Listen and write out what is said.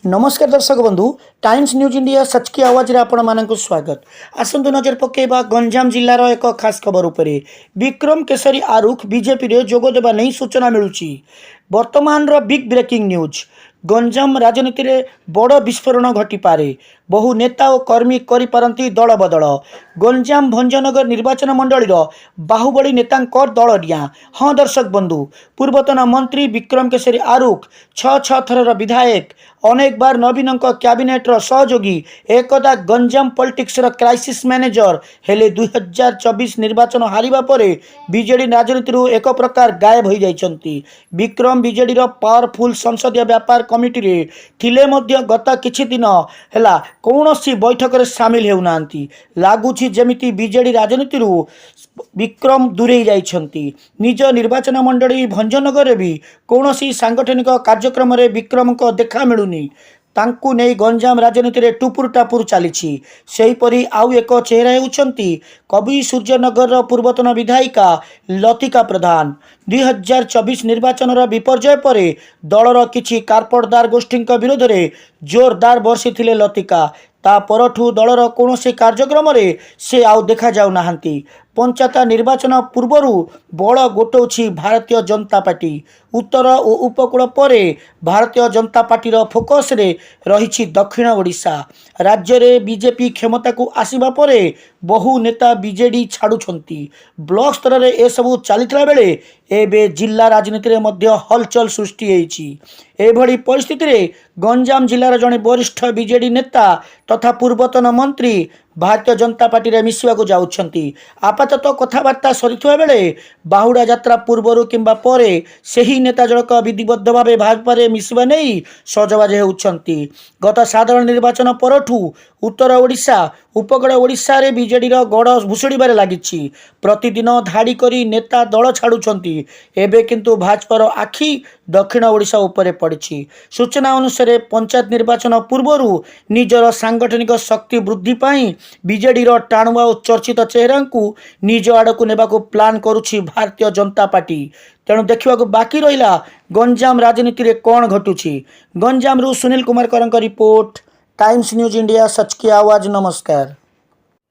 नमस्कार दर्शक बंधु टाइम्स न्यूज इंडिया सच की आवाज रे आपण मानक स्वागत। आसंतु नजर पकेबा गंजाम जिल्लार एक खास खबर उपरे। विक्रम केसरी आरुख बीजेपी रे जोग देबा नहीं सूचना मिलुची। वर्तमान रो बिग ब्रेकिंग न्यूज। गंजाम राजनीति रे बड़ विस्फोरण घटी पारे। बहु नेता और कर्मी करि पारंती दल बदल। गंजाम भंजनगर निर्वाचन मंडलीर बाहुबली नेता दल डिया। हाँ दर्शक बंधु, पूर्वतन मंत्री विक्रम केसरी आरुख छह थरर विधायक, अनेक बार नवीन कैबिनेट सहयोगी, एकदा गंजाम पॉलिटिक्स क्राइसिस मैनेजर हेले 2024 निर्वाचन हारिबा परे बीजेडी राजनीति एक प्रकार गायब हो जाइछंती। विक्रम बीजेडी पावरफुल संसदीय व्यापार कमिटी रे थिले मध्य गत किछि दिन हैला कौनसी बैठक रे शामिल हेउना। लगुच जमिति बीजेडी राजनीति विक्रम दूरे जाइछंती। निज निर्वाचन मंडली भंजनगर भी कौनसी सांगठनिक कार्यक्रम रे विक्रम को देखा मिलुनी। तांकु नहीं गंजाम राजनीति रे टुपुर टापुर चली। सेहीपरि आउ एक चेहरा होउछंती कवि सूर्यनगर पूर्वतन विधायिका लतिका प्रधान। 2024 निर्वाचन विपर्जय पर दलर किछि कारपटदार गोष्ठी विरोध में जोरदार बर्षि लतिका। ता परठू दलर कौनसी कार्यक्रम रे से आउ देखा जाऊ नाहंती। पंचायत निर्वाचन पूर्वरु बड़ गोटौछि भारतीय जनता पार्टी। उत्तर और उपकूल परे भारतीय जनता पार्टी फोकस रे रही दक्षिण ओडिशा। राज्य रे बीजेपी क्षमता को आसीबा परे बहु नेता बीजेडी छाड़ुछंती। ब्लॉक स्तर रे ए सबु चलितला बेले एबे जिला राजनीति रे मध्य हलचल सृष्टि होईछि। एभली परिस्थिति रे गंजाम जिलार जड़े वरिष्ठ बीजेडी नेता तथा पूर्वतन मंत्री भारतीय जनता पार्टी रे मिसिबाकु जाउछंती। आपातत कथबार्ता सरिथुआ बेले बाहुड़ा यात्रा पूर्वरु किंबा परे सेही नेता जड़क विधिबद्ध भाव भाजपा रे मिसिबा नहीं सजबाज होउछंती। गत साधारण निर्वाचन परठू उत्तर ओडिशा उपकूल ओडिशा रे बीजेडी गड़ भुसुड़बार लगी। प्रतिदिन धाड़ी करी नेता दल छाड़ुछंती। एबे किंतु भाजपार आखि दक्षिण ओडिशा उपरे पड़ी। सूचना अनुसार पंचायत निर्वाचन पूर्वरु निजर सांगठनिक शक्ति वृद्धि पाई बीजेडी टाणुआ और चर्चित चेहरा को निज आड़क ने प्लान करुछि भारतीय जनता पार्टी। तेणु देखा बाकी रहा गंजाम राजनीति रे कौन घटुछि। गंजाम रु Sunil Kumar Karank report, Times News India सच की आवाज। नमस्कार।